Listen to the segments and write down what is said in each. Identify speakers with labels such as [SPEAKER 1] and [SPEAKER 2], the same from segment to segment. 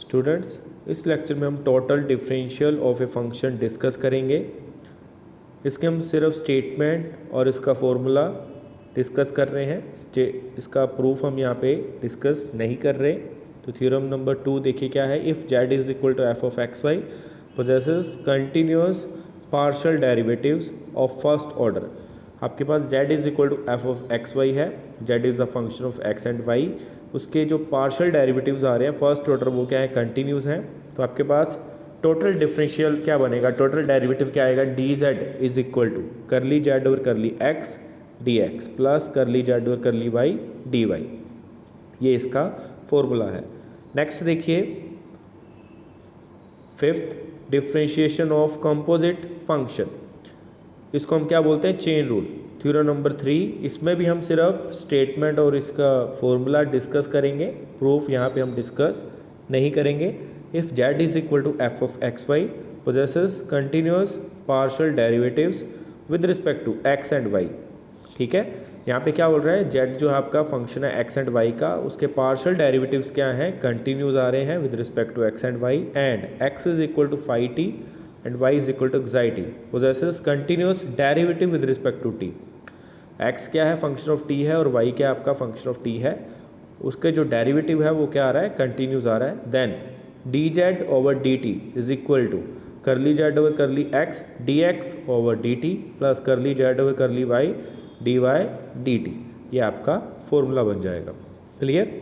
[SPEAKER 1] Students, इस lecture में हम total differential of a function discuss करेंगे। इसके हम सिर्फ स्टेटमेंट और इसका फॉर्मूला डिस्कस कर रहे हैं। इसका प्रूफ हम यहाँ पे डिस्कस नहीं कर रहे। तो थ्योरम नंबर 2 देखिए क्या है। If z is equal to F of x y possesses continuous partial derivatives of first order. आपके पास z is equal to F of x y है, z is a function of x and y। उसके जो partial derivatives आ रहे हैं first order वो क्या है, कंटिन्यूस हैं। तो आपके पास टोटल डिफरेंशियल क्या बनेगा, टोटल डेरिवेटिव क्या आएगा, d Z is equal to curly Z और curly x D x plus curly Z और करली वाई डी वाई। ये इसका फॉर्मूला है। नेक्स्ट देखिए, fifth, differentiation of composite function. इसको हम क्या बोलते हैं, चेन रूल। थ्योरम नंबर 3, इसमें भी हम सिर्फ स्टेटमेंट और इसका फॉर्मूला डिस्कस करेंगे, प्रूफ यहाँ पे हम डिस्कस नहीं करेंगे। If z is equal to F of x y possesses continuous partial derivatives with respect to x and y। ठीक है, यहाँ पे क्या बोल रहा है, z जो है आपका फंक्शन है x एंड y का, उसके पार्शियल डेरिवेटिव्स क्या हैं, कंटिन्यूस आ रहे हैं with respect to x and y, and x is equal to phi t and y is equal to xi t possesses continuous derivative with respect to t। x क्या है, function of t है, और y क्या आपका function of t है, उसके जो derivative है वो क्या आ रहा है, कंटिन्यूस आ रहा है। Then dz over dt is equal to curly z over curly x dx over dt plus curly z over curly y dy dt। ये आपका फॉर्मूला बन जाएगा। क्लियर।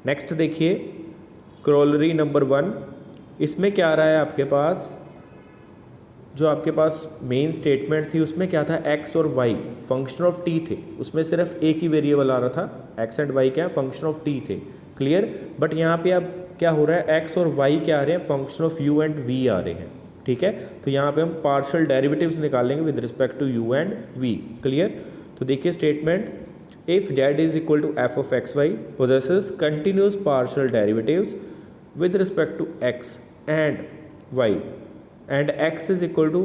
[SPEAKER 1] नेक्स्ट देखिए, क्रोलरी नंबर 1। इसमें क्या आ रहा है आपके पास, जो आपके पास मेन स्टेटमेंट थी उसमें क्या था, x और y फंक्शन ऑफ t थे, उसमें सिर्फ एक ही वेरिएबल आ रहा था, x एंड y क्या फंक्शन ऑफ t थे। क्लियर। बट यहाँ पे अब क्या हो रहा है, x और y क्या आ रहे हैं, function of u and v आ रहे हैं। ठीक है, तो यहाँ पे हम पार्शियल डेरिवेटिव्स निकालेंगे with respect to u and v। Clear. तो देखिए statement, if z is equal to F of x y possesses continuous partial derivatives with respect to x and y, and x is equal to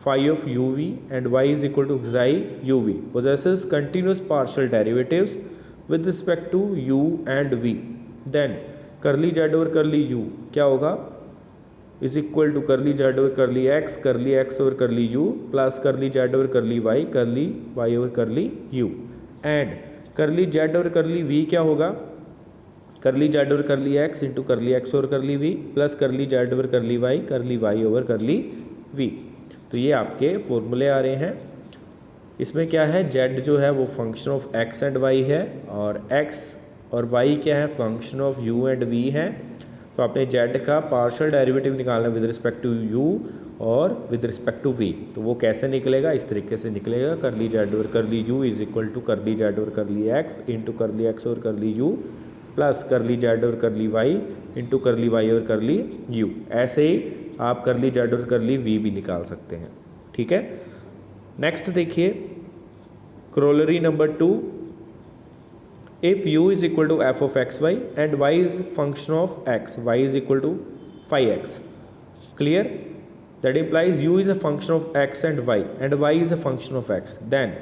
[SPEAKER 1] phi of uv and y is equal to xi uv possesses continuous partial derivatives with respect to u and v, then curly z over curly u क्या होगा, is equal to curly z over curly x over curly u plus curly z over curly y over curly u, and curly z over curly v क्या होगा, curly Z over curly x into curly x over curly v plus curly Z over curly y over curly v. तो ये आपके फॉर्मूले आ रहे हैं। इसमें क्या है, जेड जो है वो function of x and Y है, और एक्स और वाई क्या है, function of you and V है। तो आपने जेड का पार्शियल डेरिवेटिव निकालना विद रिस्पेक्ट टू यू और विद रिस्पेक्ट टू वी। तो वो कैसे निकलेगा, इस तरीके से निकलेगा, curly Z over curly U is equal to curly Z over curly x into curly x over curly U plus curly Z और करली वाई इंटू करली वाई और करली यू। ऐसे ही आप करली जेड और करली वी भी निकाल सकते हैं। ठीक है। नेक्स्ट देखिए, corollary number 2, if u is equal to F of x Y and y is function of x, y is equal to phi X. Clear. That implies u is a function of x and y is a function of x, then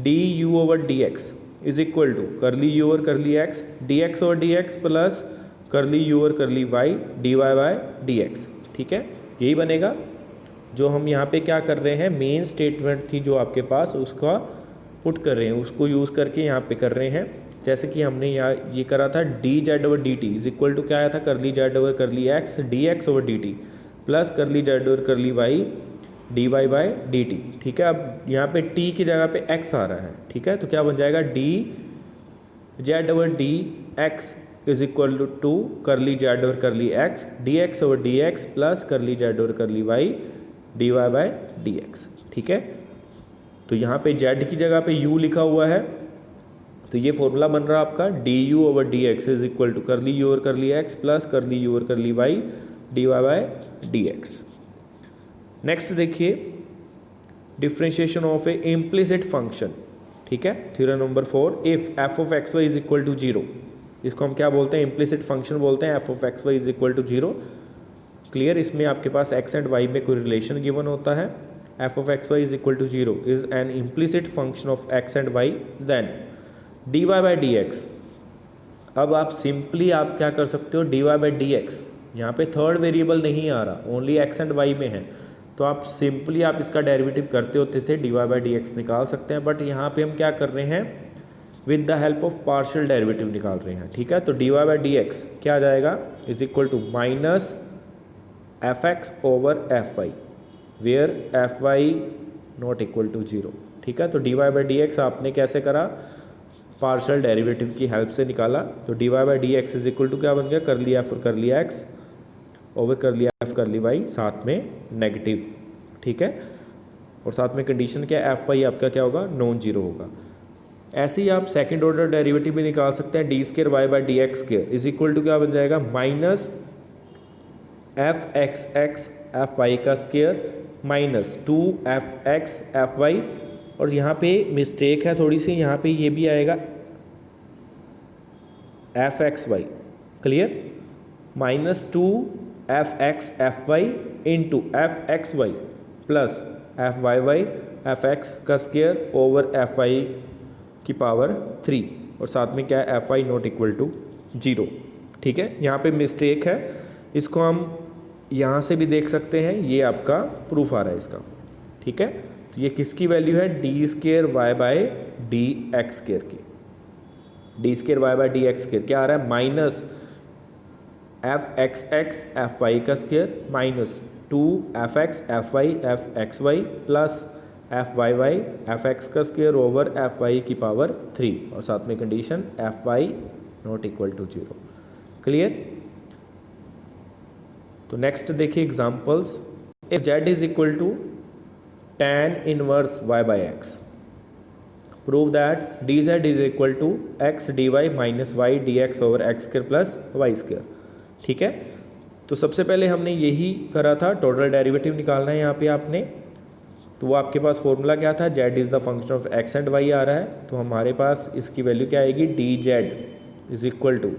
[SPEAKER 1] du over dx is equal to curly U और curly x D X और D x plus curly U और curly Y D Y by D x. ठीक है, यही बनेगा। जो हम यहाँ पे क्या कर रहे हैं, मेन स्टेटमेंट थी जो आपके पास, उसका पुट कर रहे हैं, उसको यूज़ करके यहाँ पे कर रहे हैं। जैसे कि हमने यहाँ ये करा था, d z over D T is equal to क्या आया था, curly Z over curly x D x over D T plus curly Z over curly Y D Y by D T. ठीक है, अब यहाँ पे t की जगह पे x आ रहा है। ठीक है, तो क्या बन जाएगा, d z over D x is equal to curly Z over curly x D x over D x plus curly Z over curly Y D Y by D x. ठीक है, तो यहाँ पे z की जगह पे u लिखा हुआ है, तो ये फॉर्मूला बन रहा है आपका D you over D x is equal to curly you over curly X plus curly you over curly Y D Y by D X. Next देखिए, differentiation of a implicit function. ठीक है, theorem number 4, if F of x Y is equal to 0, इसको हम क्या बोलते हैं, implicit function बोलते हैं, f of x Y is equal to 0। Clear. इसमें आपके पास एक्स एंड वाई में कोई रिलेशन गिवन होता है, f of x Y is equal to 0 is an implicit function of x and y, then dy by dx अब आप simply आप क्या कर सकते हो, d Y by D x, यहाँ पर थर्ड वेरिएबल नहीं आ रहा, ओनली एक्स एंड वाई में है, तो आप सिंपली आप इसका डेरिवेटिव करते होते थे d Y by D x निकाल सकते हैं। बट यहाँ पे हम क्या कर रहे हैं, with the help of partial derivative निकाल रहे हैं। ठीक है, तो d Y by D x क्या आ जाएगा, is equal to minus F x over F y, where f Y not equal to zero. ठीक है, तो d Y by D x आपने कैसे करा, पार्शियल डेरिवेटिव की हेल्प से निकाला। तो d Y by D x is equal to क्या बन गया, कर लिया एफ और कर लिया एक्स ओवर कर लिया एफ कर ली वाई, साथ में नेगेटिव। ठीक है, और साथ में कंडीशन क्या है, एफ वाई आपका क्या होगा, नॉन जीरो होगा। ऐसे ही आप सेकंड ऑर्डर डेरिवेटिव भी निकाल सकते हैं, D square Y by D X square is equal to क्या बन जाएगा, minus F X X F Y का square minus 2 F x F Y, और यहाँ पे मिस्टेक है थोड़ी सी, यहाँ पे ये भी आएगा f x y, clear, minus 2 F x F y into f x Y plus F Y Y F x का स्केयर ओवर एफ वाई की पावर 3, और साथ में क्या है, f Y not equal to zero. ठीक है, यहाँ पे मिस्टेक है, इसको हम यहाँ से भी देख सकते हैं, ये आपका प्रूफ आ रहा है इसका। ठीक है, तो ये किसकी वैल्यू है, D square Y by D X square की, D square Y by D X square क्या आ रहा है, minus F X X F Y का square minus 2 F x F Y F x Y plus F Y Y F x का square over F Y की power 3, और साथ में condition F Y not equal to zero. Clear, तो next देखिए examples. If Z is equal to tan inverse y by x, prove that d Z is equal to x D Y minus Y D x over x square plus Y square. ठीक है, तो सबसे पहले हमने यही करा था, total derivative निकालना है यहाँ पे आपने। तो वो आपके पास फॉर्मूला क्या था, Z is the function of x and Y आ रहा है, तो हमारे पास इसकी वैल्यू क्या आएगी, D Z is equal to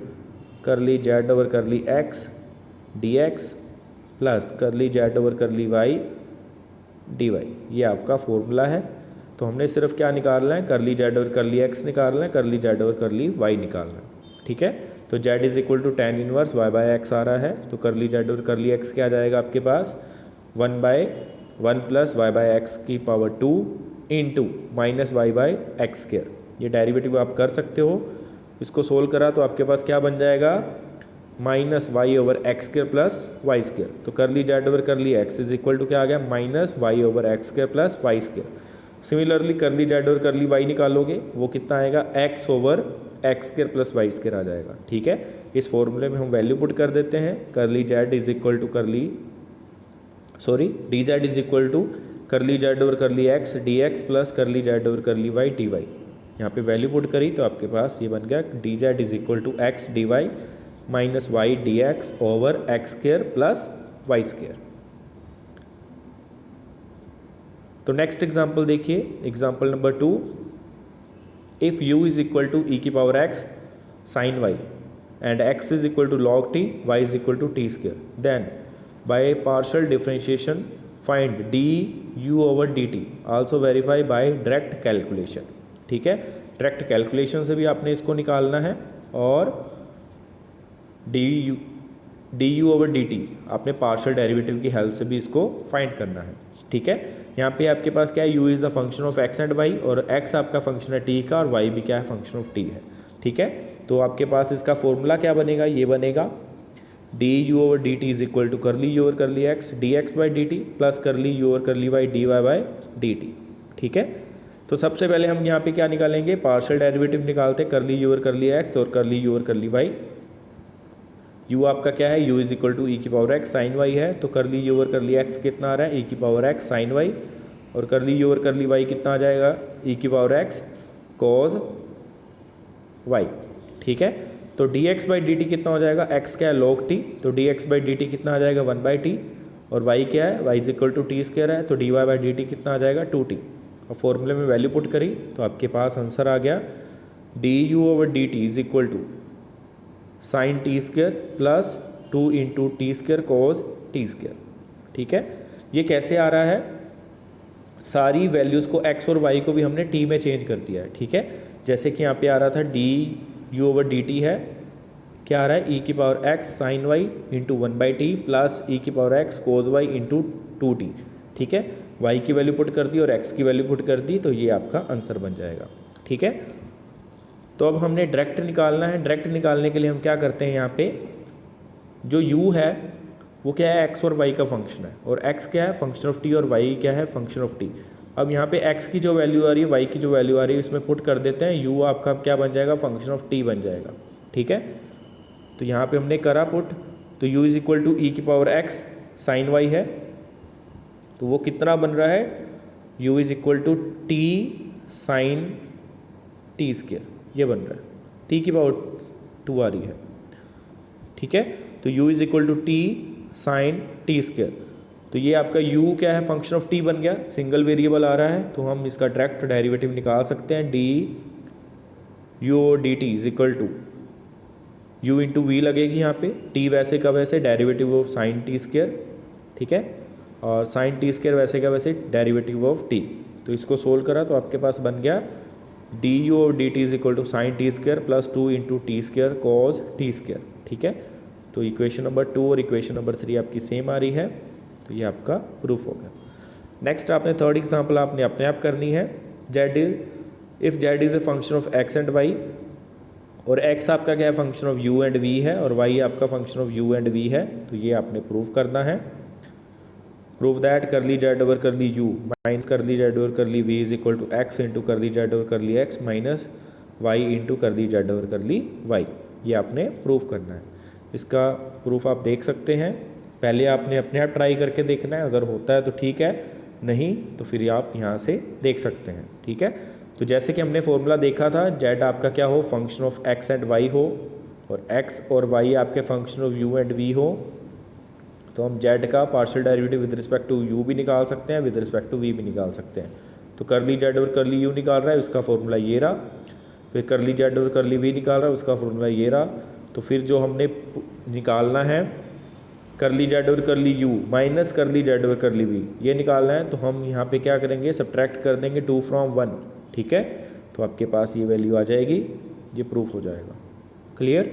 [SPEAKER 1] curly Z over curly x D x plus curly Z over curly Y D Y, ये आपका फॉर्मूला है। तो हमने सिर्फ क्या निकालना है, करली जेड ओवर करली एक्स निकालना है, करली जेड ओवर करली वाई निकालना है। ठीक है, तो Z is equal to tan inverse Y by X आ रहा है, तो curly Z over curly x क्या आ जाएगा आपके पास, 1/1 प्लस वाई बाई एक्स की power 2 into minus y by x square. ये डेरिवेटिव आप कर सकते हो, इसको सोल्व करा तो आपके पास क्या बन जाएगा, minus Y over x square plus Y square. तो curly Z over curly X is equal to क्या आ गया, minus Y over x square plus Y square. Similarly curly Z over curly Y निकालोगे, वो कितना आएगा, X over x square plus Y square आ जाएगा। ठीक है, इस फॉर्मूले में हम वैल्यू पुट कर देते हैं, curly z is equal to d Z is equal to curly Z over curly x D x plus curly Z over curly Y D y. यहाँ पे वैल्यू पुट करी तो आपके पास ये बन गया, D Z is equal to x D Y minus Y D x over x square plus Y square. तो next example देखिए, example number 2, if u is equal to ई की power x sine y and x is equal to log t, y is equal to t square, then by partial differentiation find D you over D T, also verify by direct calculation. ठीक है, direct calculation से भी आपने इसको निकालना है, और D you over D T आपने पार्शियल डेरिवेटिव की हेल्प से भी इसको फाइंड करना है। ठीक है, यहाँ पे आपके पास क्या है, u is the function of x and y, और x आपका फंक्शन है t का, और y भी क्या है, फंक्शन ऑफ t है। ठीक है, तो आपके पास इसका फॉर्मूला क्या बनेगा, ये बनेगा D you over D T is equal to curly you over curly x D x by D T plus curly you over curly Y D Y by D T. ठीक है, तो सबसे पहले हम यहाँ पे क्या निकालेंगे, पार्शियल डेरिवेटिव निकालते, करली यू ओवर करली एक्स और curly you over curly y. u आपका क्या है, u इज इक्वल टू ई की पावर एक्स साइन वाई है, तो करली यू ओवर करली एक्स कितना आ रहा है, ई की पावर एक्स साइन वाई, और curly you over curly Y कितना आ जाएगा, ई की पावर एक्स कॉज वाई। ठीक है, तो d x by D t कितना हो जाएगा, एक्स क्या है लॉग टी, तो d x by D t कितना आ जाएगा 1/t, और वाई क्या है, y is equal to t square है, तो d Y by D t कितना आ जाएगा 2t। और फॉर्मूले में वैल्यू पुट करी तो आपके पास आंसर आ गया, d you over D T is equal to sine t square plus 2 into t square cos t square. ठीक है, ये कैसे आ रहा है, सारी वैल्यूज़ को x और y को भी हमने t में चेंज कर दिया है। ठीक है, जैसे कि यहाँ पे आ रहा था D you over D T है, क्या आ रहा है, ई की power X sine Y into 1/t plus E की power X cos Y into 2t। ठीक है, y की वैल्यू पुट कर दी और x की वैल्यू पुट कर दी, तो ये आपका आंसर बन जाएगा। ठीक है, तो अब हमने डायरेक्ट निकालना है। डायरेक्ट निकालने के लिए हम क्या करते हैं, यहाँ पे जो u है वो क्या है, x और y का फंक्शन है, और x क्या है, फंक्शन ऑफ t, और y क्या है, फंक्शन ऑफ t। अब यहाँ पे x की जो वैल्यू आ रही है, y की जो वैल्यू आ रही है, इसमें पुट कर देते हैं, u आपका क्या बन जाएगा, फंक्शन ऑफ t बन जाएगा। ठीक है, तो यहाँ पे हमने करा पुट, तो u इज़ इक्वल टू ई की पावर x साइन y है, तो वो कितना बन रहा है, u is equal to t sine t square, ये बन रहा है, t की पावर 2 आ रही है। ठीक है, तो u is equal to t sine t square, तो ये आपका u क्या है, फंक्शन ऑफ t बन गया, सिंगल वेरिएबल आ रहा है, तो हम इसका डायरेक्ट डेरिवेटिव निकाल सकते हैं, डी u और d T is equal to u into v लगेगी यहाँ पे, t वैसे का वैसे derivative of sine t square. ठीक है, और साइन t स्क्वायर वैसे का वैसे डेरिवेटिव ऑफ t, तो इसको सोल्व करा तो आपके पास बन गया डी यू और d T is equal to sine t square plus 2 into t square cos t square. ठीक है, तो इक्वेशन नंबर 2 और इक्वेशन नंबर 3 आपकी सेम आ रही है, तो ये आपका प्रूफ हो गया। नेक्स्ट आपने थर्ड एग्जांपल आपने अपने आप करनी है, if z is a function of x and y, और x आपका क्या है, function of u and v है, और y आपका function of u and v है, तो ये आपने प्रूव करना है। Prove that curly Z over curly u minus curly Z over curly v is equal to x into curly Z over curly x minus y into curly Z over curly y, ये आपने prove करना है। इसका proof आप देख सकते हैं, पहले आपने अपने आप ट्राई करके देखना है, अगर होता है तो ठीक है, नहीं तो फिर आप यहाँ से देख सकते हैं। ठीक है, तो जैसे कि हमने फॉर्मूला देखा था, जेड आपका क्या हो, function of x and y हो, और एक्स और वाई आपके function of you and v हो, तो हम जेड का partial derivative with respect to u भी निकाल सकते हैं, विद रिस्पेक्ट टू वी भी निकाल सकते हैं। तो करली जेड और करली यू निकाल रहा है, उसका फॉर्मूला ये रहा, फिर करली जेड और करली वी निकाल रहा है, उसका फॉर्मूला ये रहा। तो फिर जो हमने निकालना है करली जेड और curly you minus curly Z और करली वी, ये निकालना है, तो हम यहाँ पे क्या करेंगे, सब्ट्रैक्ट कर देंगे 2 फ्रॉम 1। ठीक है, तो आपके पास ये वैल्यू आ जाएगी, ये प्रूफ हो जाएगा। क्लियर।